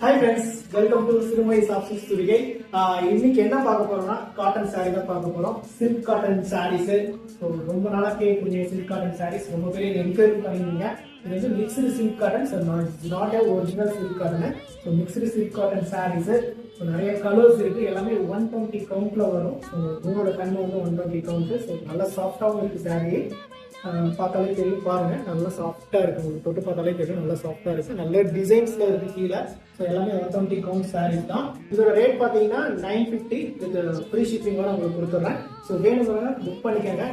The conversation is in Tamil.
ஹாய் ஃப்ரெண்ட்ஸ், வெல்கம் டு சிறுமை சாப்ஸ் ஸ்டுடியோ. இன்னைக்கு என்ன பார்க்க போறோம்னா காட்டன் சாரீ தான் பார்க்க போறோம். Silk cotton saris. ரொம்ப நாளா கேட்கக்கூடிய சில்க் காட்டன் சாரீஸ் ரொம்ப பேர் என்கொயரி பண்ணிருந்தீங்க. இது வந்து mixed silk cotton, not original silk cotton. So mixed silk cotton saris. நிறைய கலர்ஸ் இருக்கு, எல்லாமே 120 கவுண்ட்ல வரும். உங்களோட கண்ணு வந்து 120 கவுண்ட். ஸோ நல்லா சாஃப்டாகவும் இருக்கு சாரீ. பார்த்தாலே தெரியும், பாருங்க நல்லா சாஃப்டா இருக்கு. உங்களுக்கு தொட்டு பார்த்தாலே தெரியும், நல்லா சாஃப்டா இருக்கு. நல்ல டிசைன்ஸ்ல இருக்கு கீழே. ஸோ எல்லாமே 120 கவுண்ட் சாரீஸ் தான். இதோட ரேட் பார்த்தீங்கன்னா 950 வித் ஃப்ரீ ஷிப்பிங்கோட உங்களுக்கு கொடுத்துட்றேன். ஸோ வேணுங்கிறவங்க புக் பண்ணிக்கோங்க.